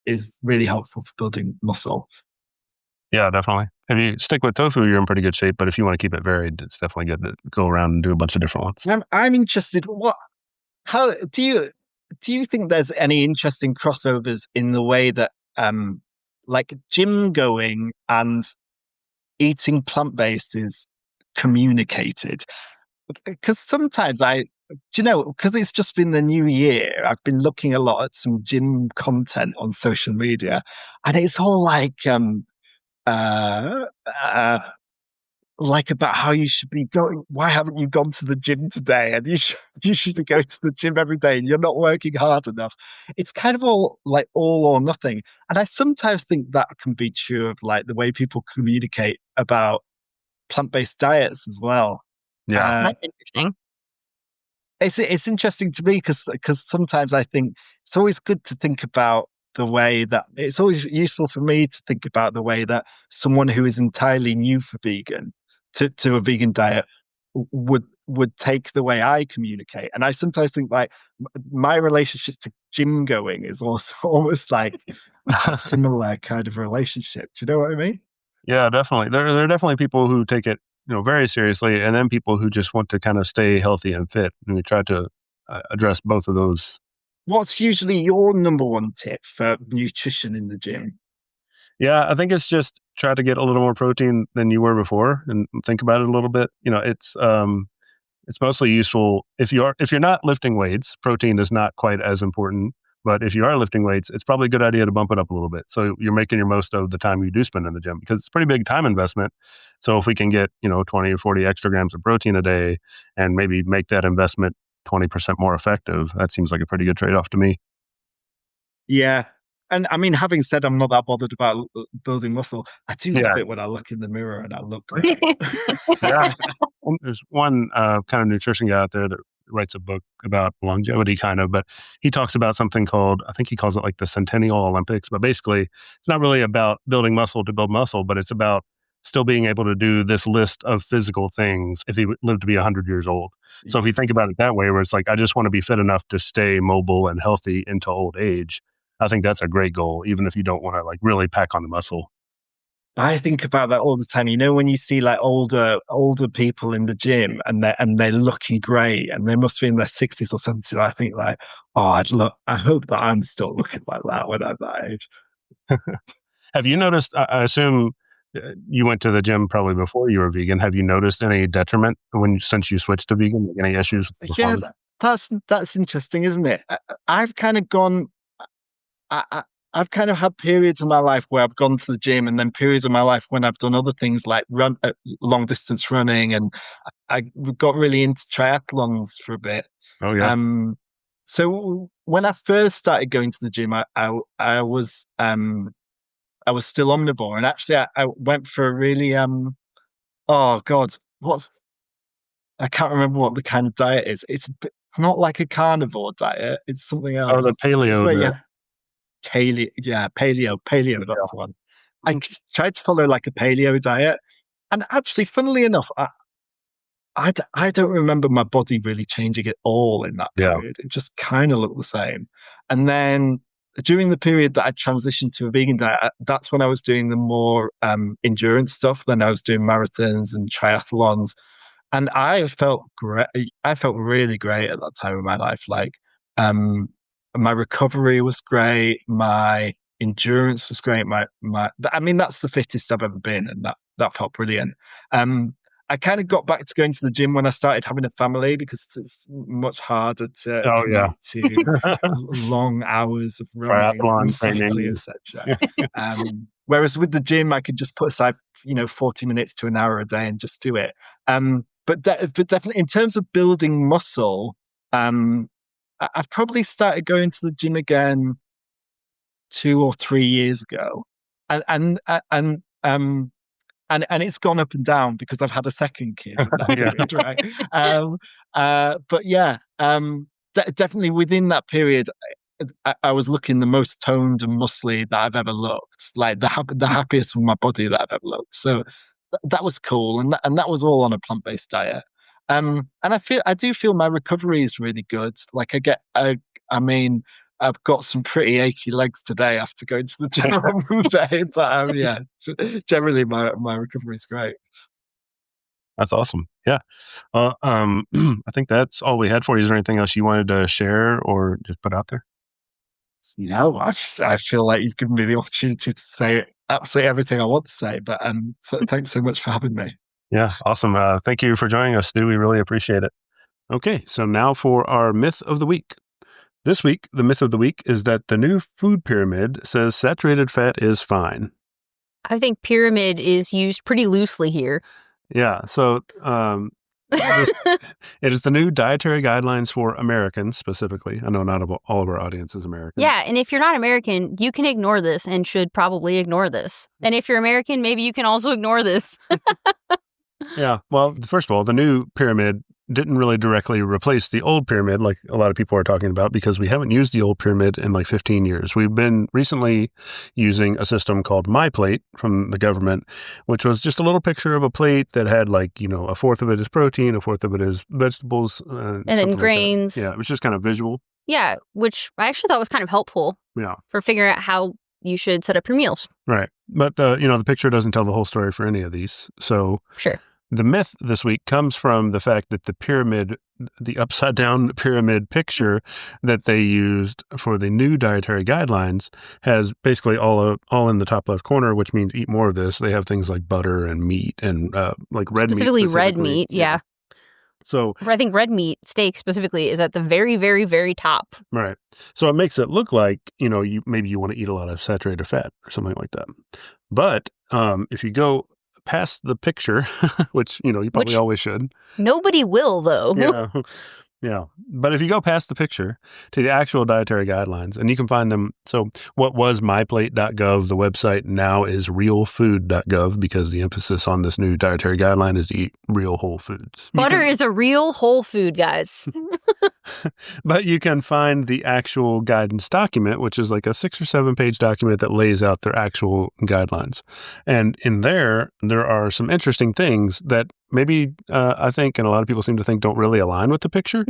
is really helpful for building muscle. Yeah, definitely. If you stick with tofu, you're in pretty good shape. But if you want to keep it varied, it's definitely good to go around and do a bunch of different ones. I'm interested. How do you think there's any interesting crossovers in the way that like gym going and eating plant-based is communicated? Because sometimes because it's just been the new year, I've been looking a lot at some gym content on social media, and it's all like about how you should be going. Why haven't you gone to the gym today? And you should be going to the gym every day, and you're not working hard enough. It's kind of all or nothing. And I sometimes think that can be true of like the way people communicate about plant-based diets as well. Yeah, that's interesting. It's interesting to me because sometimes I think it's always good to think about the way that it's always useful for me to think about the way that someone who is entirely new for vegan to a vegan diet would take the way I communicate. And I sometimes think like my relationship to gym going is also almost like a similar kind of relationship. Do you know what I mean? yeah, definitely. There are definitely people who take it very seriously, and then people who just want to kind of stay healthy and fit. And we try to address both of those. What's usually your number one tip for nutrition in the gym? Yeah, I think it's just try to get a little more protein than you were before, and think about it a little bit. It's mostly useful if you're not lifting weights. Protein is not quite as important, but if you are lifting weights, it's probably a good idea to bump it up a little bit. So you're making your most of the time you do spend in the gym, because it's a pretty big time investment. So if we can get 20 or 40 extra grams of protein a day, and maybe make that investment 20% more effective. That seems like a pretty good trade-off to me. Yeah. And I mean, having said I'm not that bothered about building muscle, I do love it when I look in the mirror and I look great. Yeah. There's one kind of nutrition guy out there that writes a book about longevity but he talks about something called, I think he calls it like the Centennial Olympics, but basically it's not really about building muscle to build muscle, but it's about still being able to do this list of physical things if he lived to be 100 years old. So if you think about it that way, where it's like, I just want to be fit enough to stay mobile and healthy into old age, I think that's a great goal, even if you don't want to like really pack on the muscle. I think about that all the time. You know, when you see like older people in the gym and they're looking great and they must be in their 60s or 70s, I think like, I hope that I'm still looking like that when I'm that age. Have you noticed, I assume you went to the gym probably before you were vegan. Have you noticed any detriment since you switched to vegan? Like any issues with performance? That's interesting, isn't it? I've kind of gone. I've kind of had periods in my life where I've gone to the gym, and then periods of my life when I've done other things like long distance running, and I got really into triathlons for a bit. Oh yeah. So when I first started going to the gym, I was still omnivore, and actually I went for a really oh god, I can't remember what the kind of diet is. It's not like a carnivore diet. It's something else. Oh, the paleo. Paleo. That's the one. I tried to follow like a paleo diet, and actually, funnily enough, I don't remember my body really changing at all in that period. It just kind of looked the same. And then during the period that I transitioned to a vegan diet, that's when I was doing the more endurance stuff. Then I was doing marathons and triathlons. And I felt great. I felt really great at that time of my life. Like, my recovery was great. My endurance was great. I mean, that's the fittest I've ever been, and that felt brilliant. I kind of got back to going to the gym when I started having a family, because it's much harder to commit to long hours of running and cycling, etc. Whereas with the gym, I could just put aside 40 minutes to an hour a day and just do it. But definitely in terms of building muscle, I've probably started going to the gym again 2 or 3 years ago, and it's gone up and down because I've had a second kid in that period, right? But yeah, definitely within that period, I was looking the most toned and muscly that I've ever looked, like the happiest with my body that I've ever looked. So that was cool, and that was all on a plant-based diet. And I do feel my recovery is really good. Like I've got some pretty achy legs today after going to the gym all day, but yeah, generally my recovery is great. That's awesome. Yeah. I think that's all we had for you. Is there anything else you wanted to share or just put out there? No, I feel like you've given me the opportunity to say absolutely everything I want to say, but thanks so much for having me. Yeah, awesome. Thank you for joining us, Stu. We really appreciate it. Okay, so now for our myth of the week. This week, the myth of the week is that the new food pyramid says saturated fat is fine. I think pyramid is used pretty loosely here. Yeah, so it is the new dietary guidelines for Americans specifically. I know not all of our audience is American. Yeah, and if you're not American, you can ignore this and should probably ignore this. And if you're American, maybe you can also ignore this. Yeah, well, first of all, the new pyramid didn't really directly replace the old pyramid like a lot of people are talking about, because we haven't used the old pyramid in like 15 years. We've been recently using a system called My Plate from the government, which was just a little picture of a plate that had like, a fourth of it is protein, a fourth of it is vegetables. And then grains. Yeah, it was just kind of visual. Yeah, which I actually thought was kind of helpful. Yeah. For figuring out how you should set up your meals. Right. But the picture doesn't tell the whole story for any of these. So sure. The myth this week comes from the fact that the pyramid, the upside down pyramid picture that they used for the new dietary guidelines has basically all in the top left corner, which means eat more of this. They have things like butter and meat and like red meat. Specifically red meat, yeah. So I think red meat, steak specifically, is at the very, very, very top. Right. So it makes it look like, maybe you want to eat a lot of saturated fat or something like that. But if you go past the picture, which, you probably always should. Nobody will, though. Yeah. Yeah. But if you go past the picture to the actual dietary guidelines, and you can find them. So what was myplate.gov, the website now is realfood.gov because the emphasis on this new dietary guideline is to eat real whole foods. Butter is a real whole food, guys. But you can find the actual guidance document, which is like a 6 or 7 page document that lays out their actual guidelines. And in there are some interesting things that maybe I think, and a lot of people seem to think, don't really align with the picture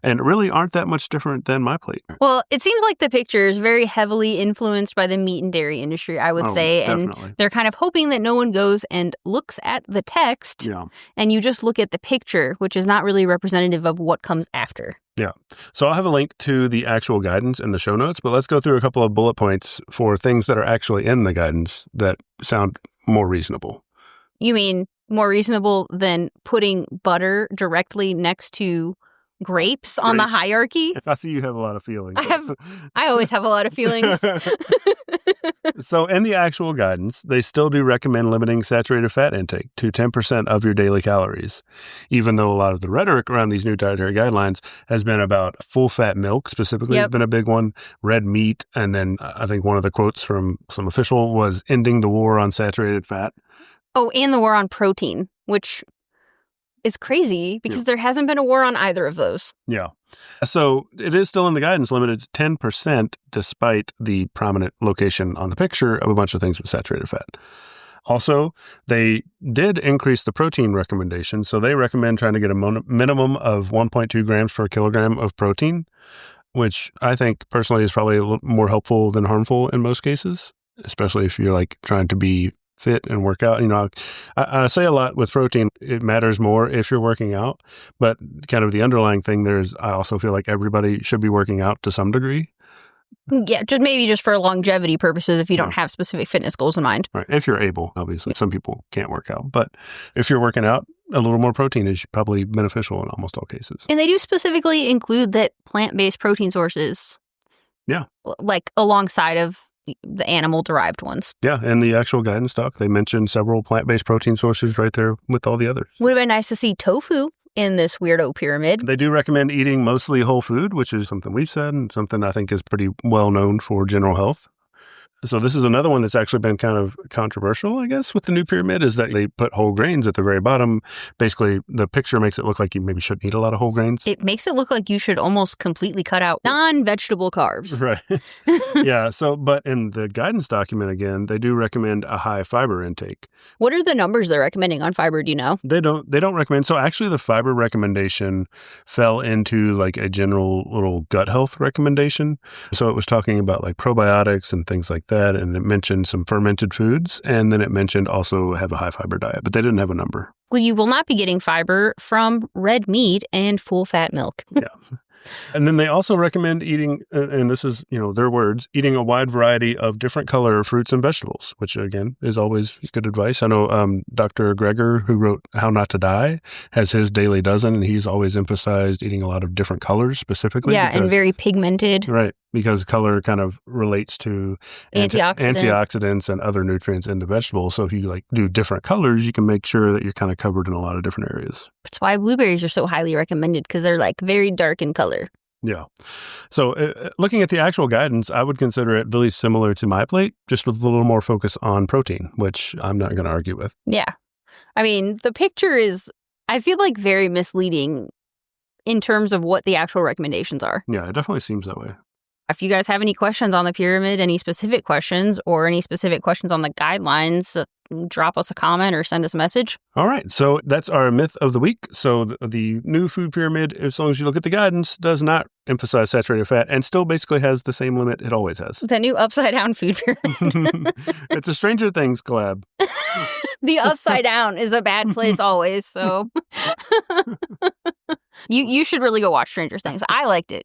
and really aren't that much different than my plate. Well, it seems like the picture is very heavily influenced by the meat and dairy industry, I would say. Definitely. And they're kind of hoping that no one goes and looks at the text and you just look at the picture, which is not really representative of what comes after. Yeah. So I'll have a link to the actual guidance in the show notes, but let's go through a couple of bullet points for things that are actually in the guidance that sound more reasonable. You mean more reasonable than putting butter directly next to grapes on the hierarchy? I see you have a lot of feelings. I always have a lot of feelings. So in the actual guidance, they still do recommend limiting saturated fat intake to 10% of your daily calories, even though a lot of the rhetoric around these new dietary guidelines has been about full-fat milk specifically has been a big one, red meat, and then I think one of the quotes from some official was ending the war on saturated fat. Oh, and the war on protein, which is crazy because there hasn't been a war on either of those. Yeah. So it is still in the guidance limited to 10% despite the prominent location on the picture of a bunch of things with saturated fat. Also, they did increase the protein recommendation. So they recommend trying to get a minimum of 1.2 grams per kilogram of protein, which I think personally is probably a little more helpful than harmful in most cases, especially if you're like trying to be fit and work out. You know, I say a lot with protein, it matters more if you're working out, but kind of the underlying thing there is I also feel like everybody should be working out to some degree. Yeah, just for longevity purposes if you don't have specific fitness goals in mind. Right. If you're able, obviously. Some people can't work out, but if you're working out, a little more protein is probably beneficial in almost all cases. And they do specifically include that plant-based protein sources. Yeah. Like alongside of the animal-derived ones. Yeah, in the actual guidance doc, they mentioned several plant-based protein sources right there with all the others. Would have been nice to see tofu in this weirdo pyramid. They do recommend eating mostly whole food, which is something we've said and something I think is pretty well known for general health. So this is another one that's actually been kind of controversial, I guess, with the new pyramid, is that they put whole grains at the very bottom. Basically, the picture makes it look like you maybe shouldn't eat a lot of whole grains. It makes it look like you should almost completely cut out non-vegetable carbs. Right. Yeah. So, but in the guidance document, again, they do recommend a high fiber intake. What are the numbers they're recommending on fiber? Do you know? They don't recommend. So actually the fiber recommendation fell into like a general little gut health recommendation. So it was talking about like probiotics and things like that. And it mentioned some fermented foods. And then it mentioned also have a high fiber diet, but they didn't have a number. Well, you will not be getting fiber from red meat and full fat milk. Yeah. And then they also recommend eating, and this is, their words, eating a wide variety of different color fruits and vegetables, which again is always good advice. I know Dr. Greger, who wrote How Not to Die, has his daily dozen, and he's always emphasized eating a lot of different colors specifically. Yeah, and very pigmented. Right, because color kind of relates to antioxidants and other nutrients in the vegetables. So if you do different colors, you can make sure that you're kind of covered in a lot of different areas. That's why blueberries are so highly recommended, because they're very dark in color. Yeah. So looking at the actual guidance, I would consider it really similar to my plate, just with a little more focus on protein, which I'm not going to argue with. Yeah. I mean, the picture is, I feel like, very misleading in terms of what the actual recommendations are. Yeah, it definitely seems that way. If you guys have any questions on the pyramid, any specific questions, or any specific questions on the guidelines, drop us a comment or send us a message. All right. So that's our myth of the week. So the new food pyramid, as long as you look at the guidance, does not emphasize saturated fat and still basically has the same limit it always has. The new upside down food pyramid. It's a Stranger Things collab. The upside down is a bad place always. So you should really go watch Stranger Things. I liked it.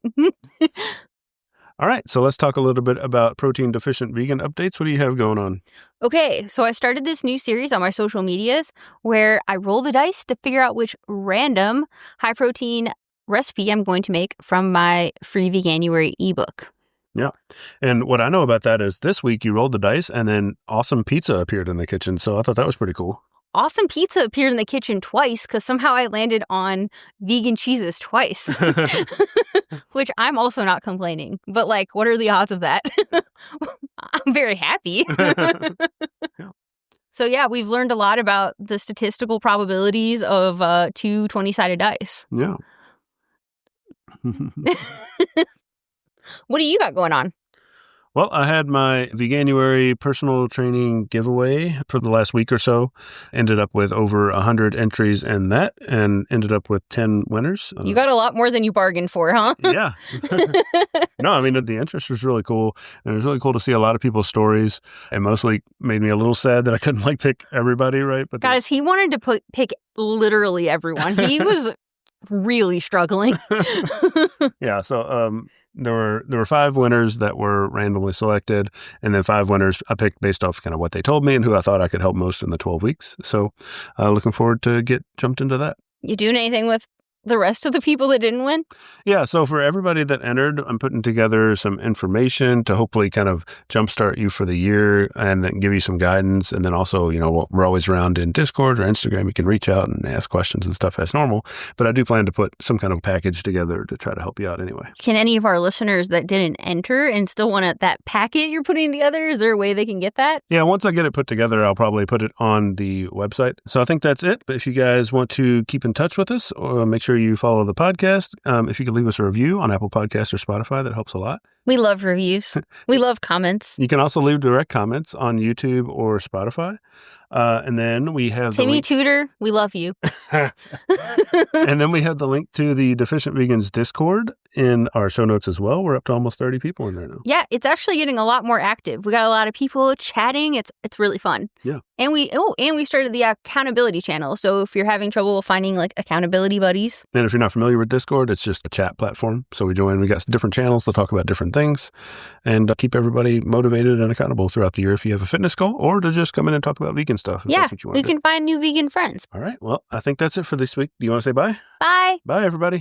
All right, so let's talk a little bit about protein deficient vegan updates. What do you have going on? Okay, so I started this new series on my social medias where I roll the dice to figure out which random high protein recipe I'm going to make from my free Veganuary ebook. Yeah. And what I know about that is this week you rolled the dice and then awesome pizza appeared in the kitchen. So I thought that was pretty cool. awesome pizza appeared in the kitchen twice because somehow I landed on vegan cheeses twice, which I'm also not complaining. But like, what are the odds of that? I'm very happy. So yeah, we've learned a lot about the statistical probabilities of 2 20-sided dice. Yeah. What do you got going on? Well, I had my Veganuary personal training giveaway for the last week or so. Ended up with over 100 entries in that and ended up with 10 winners. You got a lot more than you bargained for, huh? Yeah. No, I mean, the interest was really cool. And it was really cool to see a lot of people's stories. It mostly made me a little sad that I couldn't pick everybody, right? But guys, he wanted to pick literally everyone. He was really struggling. Yeah, so there were 5 winners that were randomly selected, and then 5 winners I picked based off kind of what they told me and who I thought I could help most in the 12 weeks. So looking forward to get jumped into that. You doing anything with the rest of the people that didn't win? Yeah, so for everybody that entered, I'm putting together some information to hopefully kind of jumpstart you for the year and then give you some guidance. And then also, we're always around in Discord or Instagram. You can reach out and ask questions and stuff as normal. But I do plan to put some kind of package together to try to help you out anyway. Can any of our listeners that didn't enter and still want that packet you're putting together, is there a way they can get that? Yeah, once I get it put together, I'll probably put it on the website. So I think that's it. But if you guys want to keep in touch with us, or make sure you follow the podcast. If you could leave us a review on Apple Podcasts or Spotify, that helps a lot. We love reviews. We love comments. You can also leave direct comments on YouTube or Spotify. And then we have Timmy Tudor, we love you. And then we have the link to the Deficient Vegans Discord in our show notes as well. We're up to almost 30 people in there now. Yeah, it's actually getting a lot more active. We got a lot of people chatting. It's really fun. Yeah. And we started the accountability channel. So if you're having trouble finding accountability buddies. And if you're not familiar with Discord, it's just a chat platform. So we got different channels to talk about different things and keep everybody motivated and accountable throughout the year if you have a fitness goal or to just come in and talk about vegan stuff. Yeah, we can find new vegan friends. All right. Well, I think that's it for this week. Do you want to say bye? Bye. Bye, everybody.